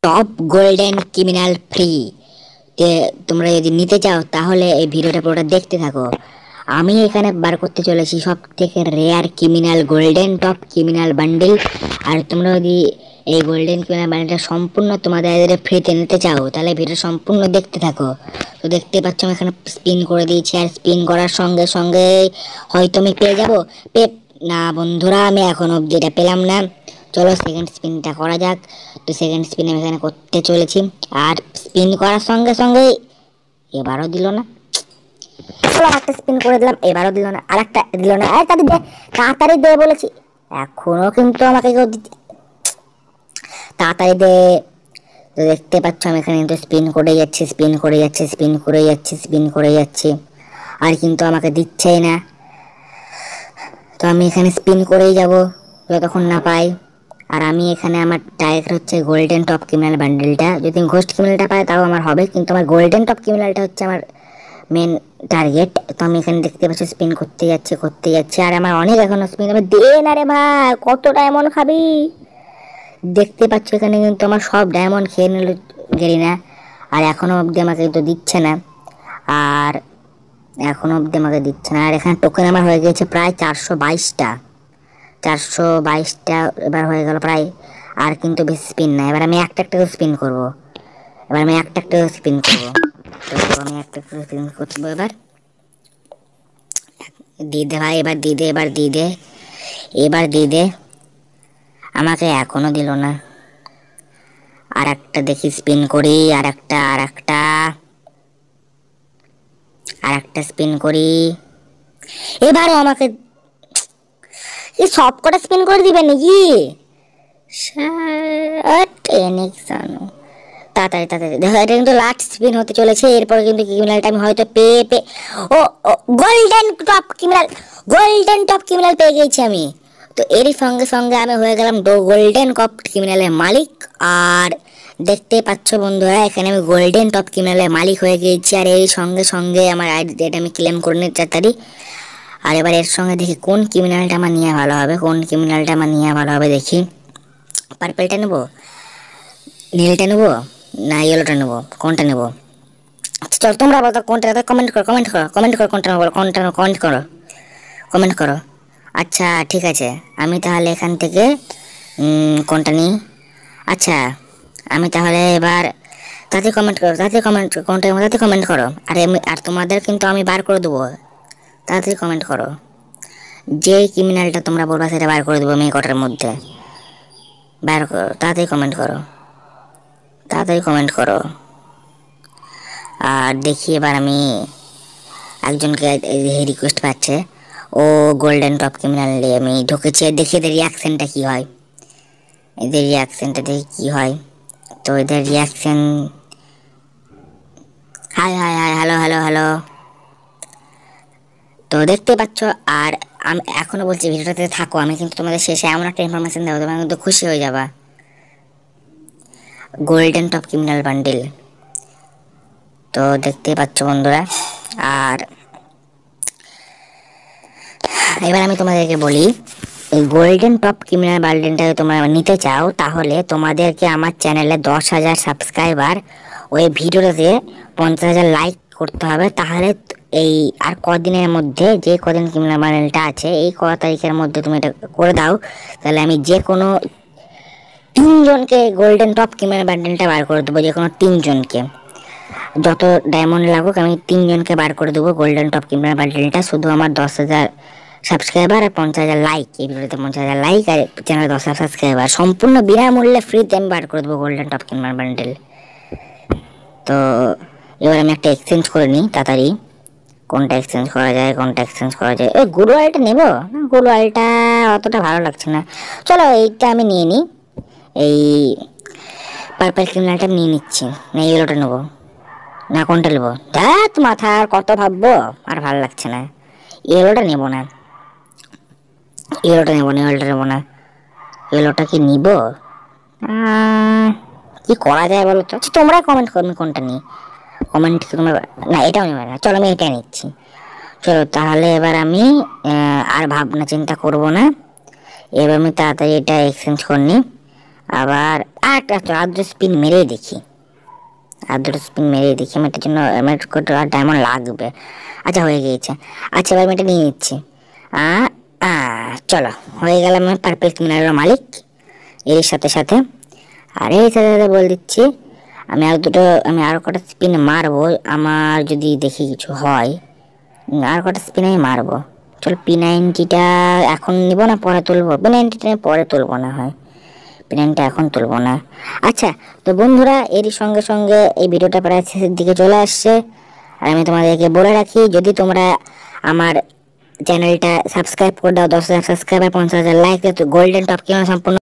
Top golden criminal free. তোমরা যদি নিতে চাও তাহলে এই ভিডিওটা পুরোটা দেখতে থাকো। আমি এখানে বার করতে চলেছি সব থেকে rare criminal golden top criminal bundle. আর তোমরা যদি এই গোল্ডেন ক্রিমিনাল বান্ডেলটা সম্পূর্ণ তোমাদের ফ্রিতে নিতে চাও তাহলে ভিডিও সম্পূর্ণ দেখতে থাকো। তো দেখতে পাচ্ছ আমি এখানে স্পিন করে দিয়েছি, আর স্পিন করার সঙ্গে সঙ্গে হয়তো আমি পেয়ে যাবো। না বন্ধুরা, আমি এখন অবধি এটা পেলাম না। চলো সেকেন্ড স্পিনটা করা যাক। তো সেকেন্ড স্পিন আমি এখানে করতে চলেছি, আর স্পিন করার সঙ্গে সঙ্গে এবারও দিল না। চলো একটা স্পিন করে দিলাম, এবারও দিল না, আর একটা দিল না। আর তাড়াতাড়ি দে বলেছি, এখনো কিন্তু আমাকে কেউ দিচ্ছে। তাড়াতাড়ি দে। তো দেখতে পাচ্ছ আমি এখানে কিন্তু স্পিন করে যাচ্ছি, স্পিন করে যাচ্ছি, স্পিন করে যাচ্ছি, স্পিন করে যাচ্ছি, আর কিন্তু আমাকে দিচ্ছেই না। তো আমি এখানে স্পিন করেই যাব যতক্ষণ না পাই। আর আমি এখানে আমার টার্গেট হচ্ছে গোল্ডেন টপ ক্রিমিনাল বান্ডেলটা। যদি ঘোস্ট ক্রিমিনালটা পাই তাও আমার হবে, কিন্তু আমার গোল্ডেন টপ ক্রিমিনালটা হচ্ছে আমার মেন টার্গেট। তো আমি এখানে দেখতে পাচ্ছি স্পিন করতে যাচ্ছে, আর আমার অনেক এখনো স্পিন হবে। দে না রে ভাই, কত ডায়মন্ড খাবি? দেখতে পাচ্ছ এখানে কিন্তু আমার সব ডায়মন্ড খেয়ে নিল গেরিনা, আর এখনো অবধি আমাকে তো দিচ্ছে না। আর এখনো অবধি আমাকে দিচ্ছে না। আর এখানে টোকেন আমার হয়ে গেছে প্রায় 422টা এবার হয়ে গেল প্রায়। আর কিন্তু বেশি স্পিন না, এবার আমি একটা স্পিন করবো। তো আমি একটা স্পিন করবো এবার। দিয়ে দে ভাই, এবার দিয়ে দে। আমাকে এখনো দিল না। আর একটা দেখি স্পিন করি, আর একটা স্পিন করি। এবারও আমাকে সব কটা স্পিন করে দিবে নাকি? তাড়াতাড়ি দেখো, এটা কিন্তু লাস্ট স্পিন হতে চলেছে। এরপরে কিন্তু ক্রিমিনালটা আমি হয়তো ও গোল্ডেন টপ ক্রিমিনাল পেয়ে গেছি আমি। তো এরই সঙ্গে সঙ্গে আমি হয়ে গেলাম গোল্ডেন টপ ক্রিমিনালের মালিক। আর দেখতে পাচ্ছ বন্ধুরা, এখানে আমি গোল্ডেন টপ ক্রিমিনালের মালিক হয়ে গিয়েছি। আর এর সঙ্গে সঙ্গে আমার আইডি ডেট আমি ক্লেম করে নিই তাড়াতাড়ি। আর এবার এর সঙ্গে দেখি কোন ক্রিমিনালটা আমার নিয়ে ভালো হবে, দেখি। পার্পেলটা নেবো, নীলটা নেবো, না ইয়েলোটা নেবো, কোনটা নেবো? আচ্ছা চল, তোমরা বলো কোনটা, কমেন্ট করো কোনটা নেবো, কমেন্ট করো। আচ্ছা ঠিক আছে, আমি তাহলে এখান থেকে কোনটা নিই। আচ্ছা আমি তাহলে এবার তাতে কমেন্ট করো। আর তোমাদের কিন্তু আমি বার করে দেবো, তাড়াতাড়ি কমেন্ট করো। যে ক্রিমিনালটা তোমরা বলবা সেটা বার করে দেবো আমি কটার মধ্যে। বার করো, তাড়াতাড়ি কমেন্ট করো। আর দেখি এবার আমি একজনকে রিকোয়েস্ট পাচ্ছে, ও গোল্ডেন টপ ক্রিমিনাল নিয়ে আমি ঢুকেছি। দেখি এদের রিয়াকশানটা কী হয়, তো এদের রিয়াকশান। Hi hello. তো দেখতে পাচ্ছ, আর আমি এখনও বলছি ভিডিওটাতে থাকো, আমি কিন্তু তোমাদের শেষে এমন একটা ইনফরমেশন দেবো তোমরা কিন্তু খুশি হয়ে যাবা। গোল্ডেন টপ ক্রিমিনাল বান্ডেল, তো দেখতে পাচ্ছ বন্ধুরা। আর এবার আমি তোমাদেরকে বলি, এই গোল্ডেন টপ ক্রিমিনাল বান্ডেলটা তোমরা নিতে চাও তাহলে তোমাদেরকে আমার চ্যানেলে 10,000 সাবস্ক্রাইবার, ওই ভিডিওটাতে 50,000 লাইক করতে হবে। তাহলে এই আর কদিনের মধ্যে, যে কদিন ক্রিমিনাল বান্ডেলটা আছে এই ক তারিখের মধ্যে তুমি এটা করে দাও, তাহলে আমি যে কোনো 3জনকে গোল্ডেন টপ ক্রিমিনাল বান্ডেলটা বার করে দেবো। যে কোনো 3জনকে, যত ডায়মন্ড লাগুক আমি 3জনকে বার করে দেবো গোল্ডেন টপ ক্রিমিনাল বান্ডেলটা। শুধু আমার 10,000 সাবস্ক্রাইবার আর 50,000 লাইক, এই ভিডিওতে 50,000 লাইক আর চ্যানেলে 10,000 সাবস্ক্রাইবার, সম্পূর্ণ বিনামূল্যে ফ্রিতে আমি বার করে দেবো গোল্ডেন টপ ক্রিমিনাল বান্ডেল। তো এবার আমি একটা এক্সচেঞ্জ করে নিই তাড়াতাড়ি। কোনটা এক্সচেঞ্জ করা যায়? ওই গুরু আলটা নেবো না, গুরু আলটা অতটা ভালো লাগছে না। চলো এইটা আমি নিয়ে নিই, এই পার্পল ক্রিমিনালটা নিয়ে নিচ্ছি। না ইয়েলোটা নেবো, না কোনটা নেবো? ধ্যাত মাথা, আর কত ভাববো, আর ভালো লাগছে না। ইয়েলোটা নেবো না। ইয়েলোটা কি নিব? কি করা যায় বলো তো? আচ্ছা তোমরা কমেন্ট করো আমি কোনটা নিই। তোমরা, না এটাও নেবে না, চলো আমি এটা নিচ্ছি। চলো তাহলে এবার আমি আর ভাবনা চিন্তা করব না, এবার আমি তাড়াতাড়ি এটা এক্সচেঞ্জ করে নিই। আবার আর দুটো স্পিন মেরেই দেখি, আমি এটার জন্য আমার ডায়মন্ড লাগবে। আচ্ছা হয়ে গিয়েছে। আচ্ছা এবার আমি এটা নিয়ে নিচ্ছি। চলো হয়ে গেলাম আমি পার্পল ক্রিমিনালের মালিক এর সাথে সাথে। আর এই সাথে সাথে বলে দিচ্ছি আমি আরো কটা স্পিন মারবো, আমার যদি দেখি কিছু হয় আর কটা স্পিন আমি মারবো। চলো P90টা এখন নিব না পরে তুলবো? P90টা পরে তুলবো না হয়, P90টা এখন তুলবো না। আচ্ছা তো বন্ধুরা এরই সঙ্গে সঙ্গে এই ভিডিওটা প্রায় শেষের দিকে চলে আসছে। আর আমি তোমাদেরকে বলে রাখি, যদি তোমরা আমার চ্যানেলটা সাবস্ক্রাইব করে দাও, 10,000 সাবস্ক্রাইবার, 50,000 লাইক, গোল্ডেন টপ কিভাবে সম্পূর্ণ